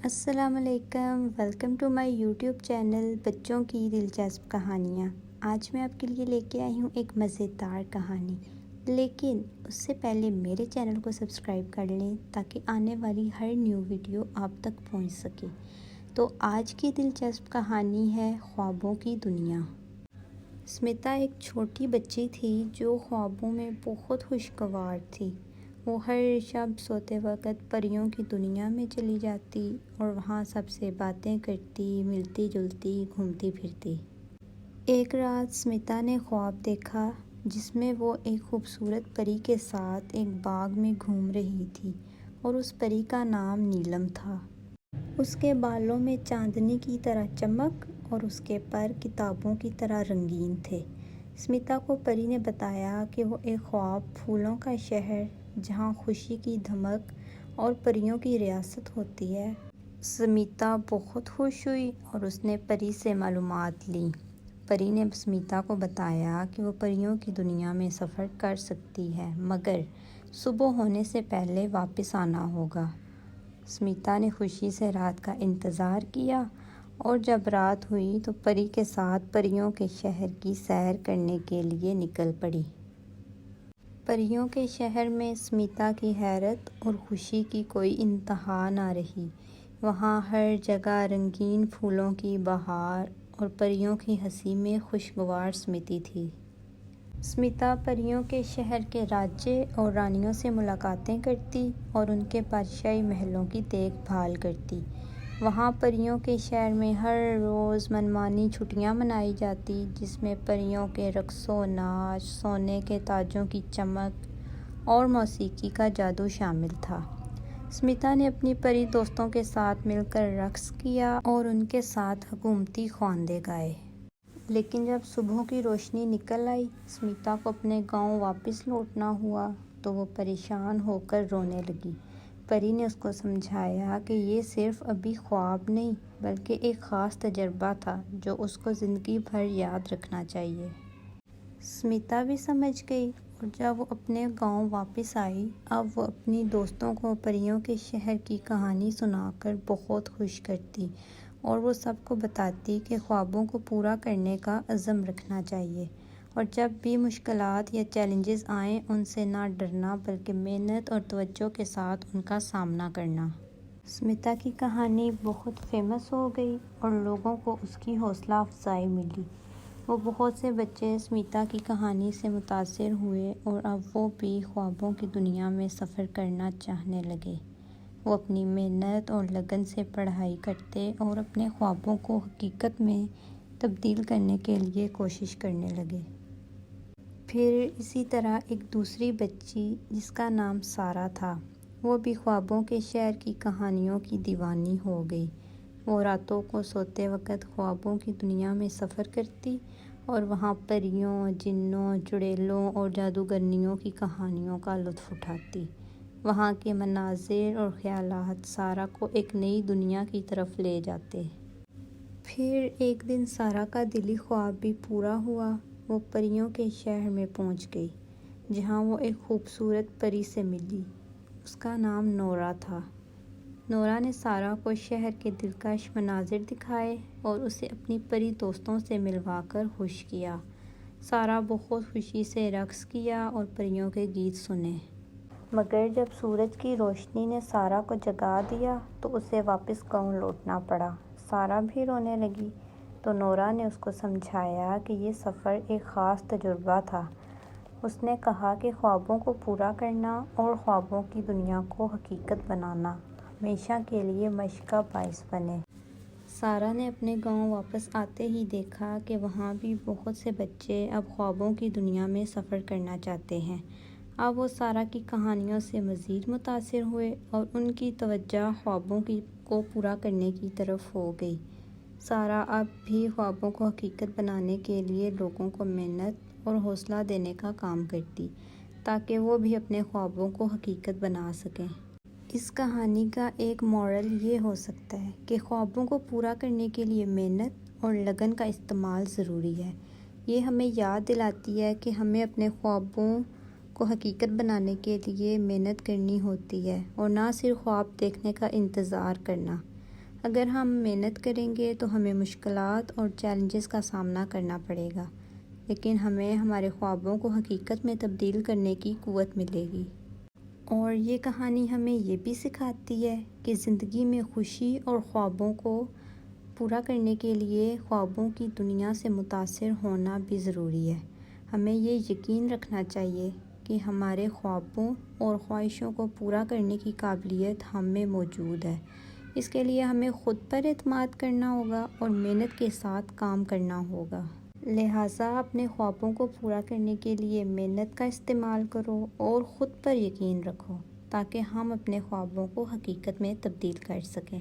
السلام علیکم، welcome to my YouTube channel بچوں کی دلچسپ کہانیاں۔ آج میں آپ کے لیے لے کے آئی ہوں ایک مزیدار کہانی، لیکن اس سے پہلے میرے چینل کو سبسکرائب کر لیں تاکہ آنے والی ہر نیو ویڈیو آپ تک پہنچ سکے۔ تو آج کی دلچسپ کہانی ہے خوابوں کی دنیا۔ اسمتا ایک چھوٹی بچی تھی جو خوابوں میں بہت خوشگوار تھی۔ وہ ہر شب سوتے وقت پریوں کی دنیا میں چلی جاتی اور وہاں سب سے باتیں کرتی، ملتی جلتی، گھومتی پھرتی۔ ایک رات اسمتا نے خواب دیکھا جس میں وہ ایک خوبصورت پری کے ساتھ ایک باغ میں گھوم رہی تھی اور اس پری کا نام نیلم تھا۔ اس کے بالوں میں چاندنی کی طرح چمک اور اس کے پر کتابوں کی طرح رنگین تھے۔ اسمتا کو پری نے بتایا کہ وہ ایک خواب پھولوں کا شہر جہاں خوشی کی دھمک اور پریوں کی ریاست ہوتی ہے۔ اسمتا بہت خوش ہوئی اور اس نے پری سے معلومات لیں۔ پری نے اسمتا کو بتایا کہ وہ پریوں کی دنیا میں سفر کر سکتی ہے مگر صبح ہونے سے پہلے واپس آنا ہوگا۔ اسمتا نے خوشی سے رات کا انتظار کیا اور جب رات ہوئی تو پری کے ساتھ پریوں کے شہر کی سیر کرنے کے لیے نکل پڑی۔ پریوں کے شہر میں اسمتا کی حیرت اور خوشی کی کوئی انتہا نہ رہی۔ وہاں ہر جگہ رنگین پھولوں کی بہار اور پریوں کی ہنسی میں خوشگوار سمیتی تھی۔ اسمتا پریوں کے شہر کے راجے اور رانیوں سے ملاقاتیں کرتی اور ان کے بادشاہی محلوں کی دیکھ بھال کرتی۔ وہاں پریوں کے شہر میں ہر روز منمانی چھٹیاں منائی جاتی جس میں پریوں کے رقص و ناچ، سونے کے تاجوں کی چمک اور موسیقی کا جادو شامل تھا۔ اسمتا نے اپنی پری دوستوں کے ساتھ مل کر رقص کیا اور ان کے ساتھ حکومتی خواندے گائے۔ لیکن جب صبح کی روشنی نکل آئی، اسمتا کو اپنے گاؤں واپس لوٹنا ہوا تو وہ پریشان ہو کر رونے لگی۔ پری نے اس کو سمجھایا کہ یہ صرف ابھی خواب نہیں بلکہ ایک خاص تجربہ تھا جو اس کو زندگی بھر یاد رکھنا چاہیے۔ اسمتا بھی سمجھ گئی اور جب وہ اپنے گاؤں واپس آئی، اب وہ اپنی دوستوں کو پریوں کے شہر کی کہانی سنا کر بہت خوش کرتی اور وہ سب کو بتاتی کہ خوابوں کو پورا کرنے کا عزم رکھنا چاہیے اور جب بھی مشکلات یا چیلنجز آئیں ان سے نہ ڈرنا بلکہ محنت اور توجہ کے ساتھ ان کا سامنا کرنا۔ اسمتا کی کہانی بہت فیمس ہو گئی اور لوگوں کو اس کی حوصلہ افزائی ملی۔ وہ بہت سے بچے اسمتا کی کہانی سے متاثر ہوئے اور اب وہ بھی خوابوں کی دنیا میں سفر کرنا چاہنے لگے۔ وہ اپنی محنت اور لگن سے پڑھائی کرتے اور اپنے خوابوں کو حقیقت میں تبدیل کرنے کے لیے کوشش کرنے لگے۔ پھر اسی طرح ایک دوسری بچی جس کا نام سارہ تھا، وہ بھی خوابوں کے شہر کی کہانیوں کی دیوانی ہو گئی۔ وہ راتوں کو سوتے وقت خوابوں کی دنیا میں سفر کرتی اور وہاں پریوں، جنوں، چڑیلوں اور جادوگرنیوں کی کہانیوں کا لطف اٹھاتی۔ وہاں کے مناظر اور خیالات سارہ کو ایک نئی دنیا کی طرف لے جاتے۔ پھر ایک دن سارہ کا دلی خواب بھی پورا ہوا۔ وہ پریوں کے شہر میں پہنچ گئی جہاں وہ ایک خوبصورت پری سے ملی۔ اس کا نام نورا تھا۔ نورا نے سارہ کو شہر کے دلکش مناظر دکھائے اور اسے اپنی پری دوستوں سے ملوا کر خوش کیا۔ سارہ بہت خوشی سے رقص کیا اور پریوں کے گیت سنے۔ مگر جب سورج کی روشنی نے سارہ کو جگا دیا تو اسے واپس گاؤں لوٹنا پڑا۔ سارہ بھی رونے لگی تو نورا نے اس کو سمجھایا کہ یہ سفر ایک خاص تجربہ تھا۔ اس نے کہا کہ خوابوں کو پورا کرنا اور خوابوں کی دنیا کو حقیقت بنانا ہمیشہ کے لیے مشق کا باعث بنے۔ سارہ نے اپنے گاؤں واپس آتے ہی دیکھا کہ وہاں بھی بہت سے بچے اب خوابوں کی دنیا میں سفر کرنا چاہتے ہیں۔ اب وہ سارہ کی کہانیوں سے مزید متاثر ہوئے اور ان کی توجہ خوابوں کو پورا کرنے کی طرف ہو گئی۔ سارہ اب بھی خوابوں کو حقیقت بنانے کے لیے لوگوں کو محنت اور حوصلہ دینے کا کام کرتی تاکہ وہ بھی اپنے خوابوں کو حقیقت بنا سکیں۔ اس کہانی کا ایک مورل یہ ہو سکتا ہے کہ خوابوں کو پورا کرنے کے لیے محنت اور لگن کا استعمال ضروری ہے۔ یہ ہمیں یاد دلاتی ہے کہ ہمیں اپنے خوابوں کو حقیقت بنانے کے لیے محنت کرنی ہوتی ہے اور نہ صرف خواب دیکھنے کا انتظار کرنا۔ اگر ہم محنت کریں گے تو ہمیں مشکلات اور چیلنجز کا سامنا کرنا پڑے گا، لیکن ہمیں ہمارے خوابوں کو حقیقت میں تبدیل کرنے کی قوت ملے گی۔ اور یہ کہانی ہمیں یہ بھی سکھاتی ہے کہ زندگی میں خوشی اور خوابوں کو پورا کرنے کے لیے خوابوں کی دنیا سے متاثر ہونا بھی ضروری ہے۔ ہمیں یہ یقین رکھنا چاہیے کہ ہمارے خوابوں اور خواہشوں کو پورا کرنے کی قابلیت ہم میں موجود ہے۔ اس کے لیے ہمیں خود پر اعتماد کرنا ہوگا اور محنت کے ساتھ کام کرنا ہوگا۔ لہٰذا اپنے خوابوں کو پورا کرنے کے لیے محنت کا استعمال کرو اور خود پر یقین رکھو تاکہ ہم اپنے خوابوں کو حقیقت میں تبدیل کر سکیں۔